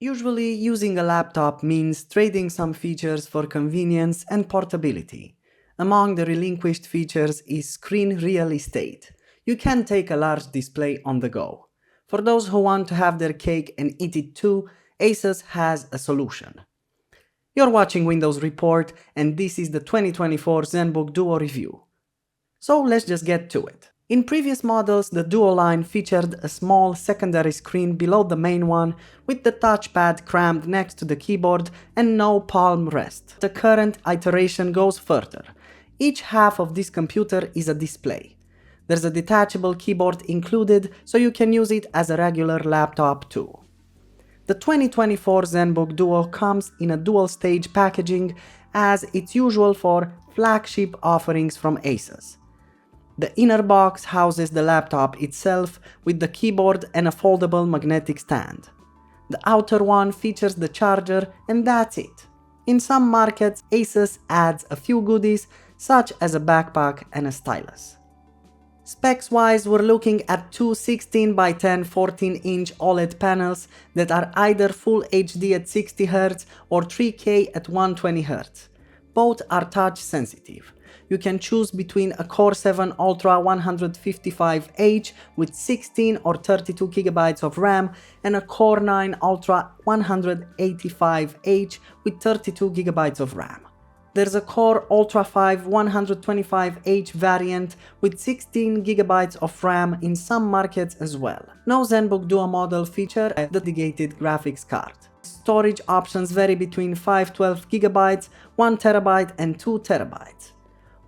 Usually, using a laptop means trading some features for convenience and portability. Among the relinquished features is screen real estate. You can take a large display on the go. For those who want to have their cake and eat it too, ASUS has a solution. You're watching Windows Report, and this is the 2024 ZenBook Duo review. So let's just get to it. In previous models, the Duo line featured a small secondary screen below the main one, with the touchpad crammed next to the keyboard and no palm rest. The current iteration goes further. Each half of this computer is a display. There's a detachable keyboard included, so you can use it as a regular laptop too. The 2024 ZenBook Duo comes in a dual-stage packaging, as it's usual for flagship offerings from ASUS. The inner box houses the laptop itself with the keyboard and a foldable magnetic stand. The outer one features the charger, and that's it. In some markets, ASUS adds a few goodies such as a backpack and a stylus. Specs-wise, we're looking at two 16 by 10 14-inch OLED panels that are either Full HD at 60Hz or 3K at 120Hz. Both are touch sensitive. You can choose between a Core 7 Ultra 155H with 16 or 32 GB of RAM and a Core 9 Ultra 185H with 32 GB of RAM. There's a Core Ultra 5 125H variant with 16 GB of RAM in some markets as well. No ZenBook Duo model feature a dedicated graphics card. Storage options vary between 512 GB, 1 TB and 2 TB.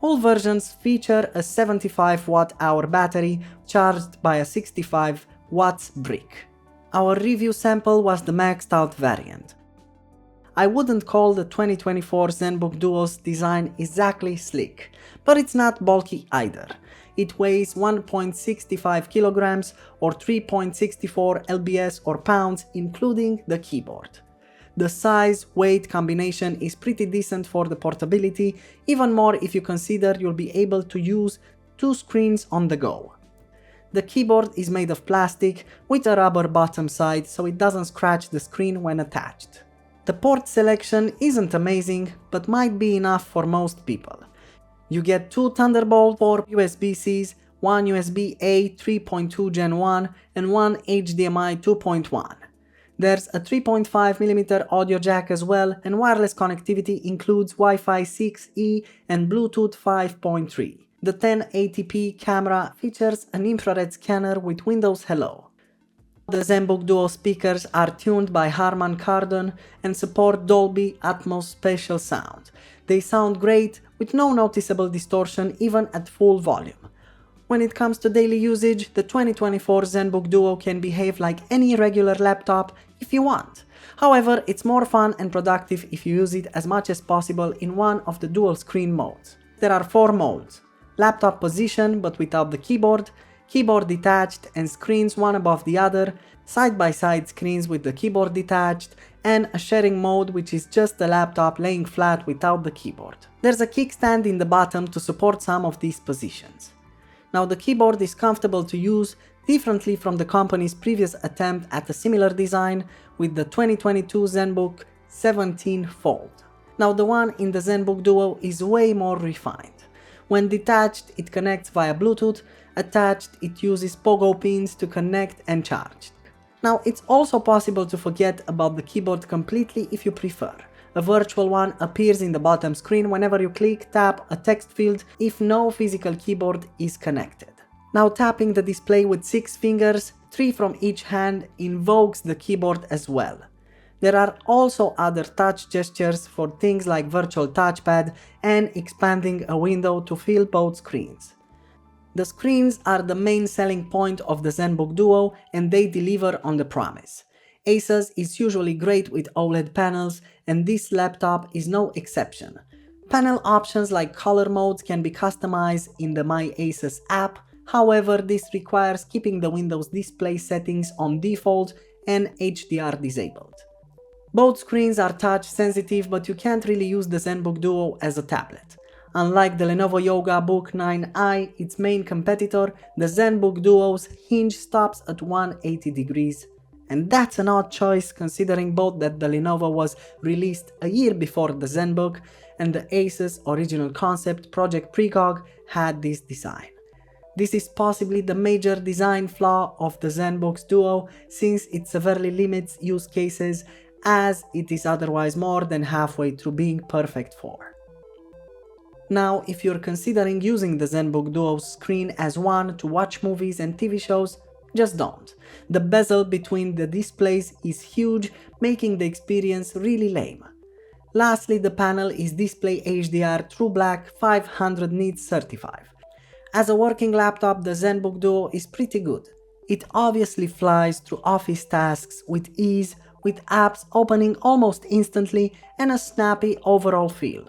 All versions feature a 75 Wh battery charged by a 65 watts brick. Our review sample was the maxed out variant. I wouldn't call the 2024 ZenBook Duo's design exactly sleek, but it's not bulky either. It weighs 1.65 kilograms or 3.64 lbs or pounds, including the keyboard. The size-weight combination is pretty decent for the portability, even more if you consider you'll be able to use two screens on the go. The keyboard is made of plastic with a rubber bottom side, so it doesn't scratch the screen when attached. The port selection isn't amazing, but might be enough for most people. You get two Thunderbolt 4 USB-Cs, one USB-A 3.2 Gen 1 and one HDMI 2.1. There's a 3.5mm audio jack as well, and wireless connectivity includes Wi-Fi 6E and Bluetooth 5.3. The 1080p camera features an infrared scanner with Windows Hello. The ZenBook Duo speakers are tuned by Harman Kardon and support Dolby Atmos spatial sound. They sound great with no noticeable distortion even at full volume. When it comes to daily usage, the 2024 ZenBook Duo can behave like any regular laptop if you want. However, it's more fun and productive if you use it as much as possible in one of the dual screen modes. There are 4 modes: laptop position but without the keyboard, keyboard detached and screens one above the other, side-by-side screens with the keyboard detached, and a sharing mode which is just the laptop laying flat without the keyboard. There's a kickstand in the bottom to support some of these positions. Now the keyboard is comfortable to use, differently from the company's previous attempt at a similar design with the 2022 ZenBook 17 Fold. Now the one in the ZenBook Duo is way more refined. When detached, it connects via Bluetooth, attached, it uses pogo pins to connect and charge. Now it's also possible to forget about the keyboard completely if you prefer. A virtual one appears in the bottom screen whenever you tap a text field if no physical keyboard is connected. Now tapping the display with 6 fingers, 3 from each hand, invokes the keyboard as well. There are also other touch gestures for things like virtual touchpad and expanding a window to fill both screens. The screens are the main selling point of the ZenBook Duo, and they deliver on the promise. ASUS is usually great with OLED panels, and this laptop is no exception. Panel options like color modes can be customized in the My ASUS app, however this requires keeping the Windows display settings on default and HDR disabled. Both screens are touch sensitive, but you can't really use the ZenBook Duo as a tablet. Unlike the Lenovo Yoga Book 9i, its main competitor, the ZenBook Duo's hinge stops at 180 degrees, And that's an odd choice considering both that the Lenovo was released a year before the ZenBook and the ASUS original concept Project Precog had this design. This is possibly the major design flaw of the ZenBook Duo, since it severely limits use cases as it is otherwise more than halfway through being perfect for. Now, if you're considering using the ZenBook Duo's screen as one to watch movies and TV shows, just don't. The bezel between the displays is huge, making the experience really lame. Lastly, the panel is Display HDR True Black 500 nits certified. As a working laptop, the ZenBook Duo is pretty good. It obviously flies through office tasks with ease, with apps opening almost instantly and a snappy overall feel.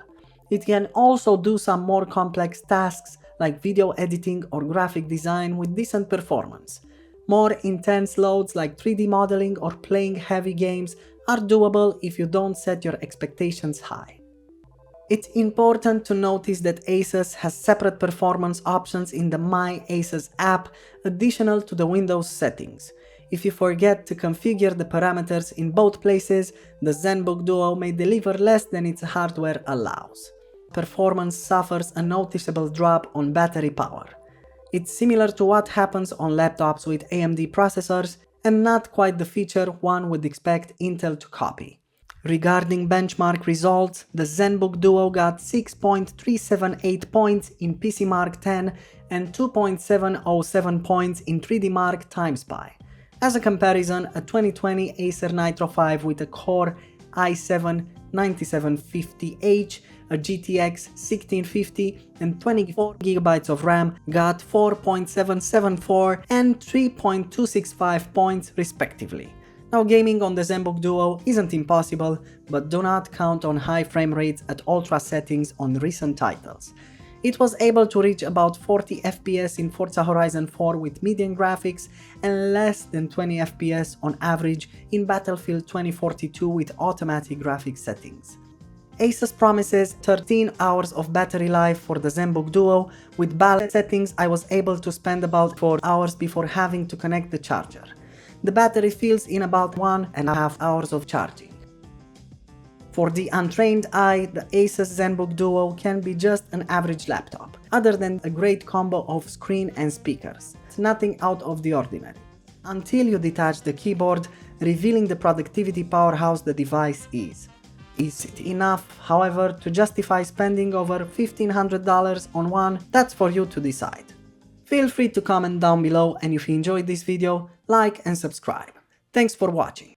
It can also do some more complex tasks like video editing or graphic design with decent performance. More intense loads like 3D modeling or playing heavy games are doable if you don't set your expectations high. It's important to notice that ASUS has separate performance options in the My ASUS app additional to the Windows settings. If you forget to configure the parameters in both places, the ZenBook Duo may deliver less than its hardware allows. Performance suffers a noticeable drop on battery power. It's similar to what happens on laptops with AMD processors and not quite the feature one would expect Intel to copy. Regarding benchmark results, the ZenBook Duo got 6.378 points in PCMark 10 and 2.707 points in 3DMark TimeSpy. As a comparison, a 2020 Acer Nitro 5 with a Core i7 9750H, a GTX 1650 and 24GB of RAM got 4.774 and 3.265 points respectively. Now, gaming on the ZenBook Duo isn't impossible, but do not count on high frame rates at ultra settings on recent titles. It was able to reach about 40 FPS in Forza Horizon 4 with median graphics and less than 20 FPS on average in Battlefield 2042 with automatic graphics settings. ASUS promises 13 hours of battery life for the ZenBook Duo. With balanced settings, I was able to spend about 4 hours before having to connect the charger. The battery fills in about 1.5 hours of charging. For the untrained eye, the ASUS ZenBook Duo can be just an average laptop, other than a great combo of screen and speakers. It's nothing out of the ordinary. Until you detach the keyboard, revealing the productivity powerhouse the device is. Is it enough, however, to justify spending over $1,500 on one? That's for you to decide. Feel free to comment down below, and if you enjoyed this video, like and subscribe. Thanks for watching.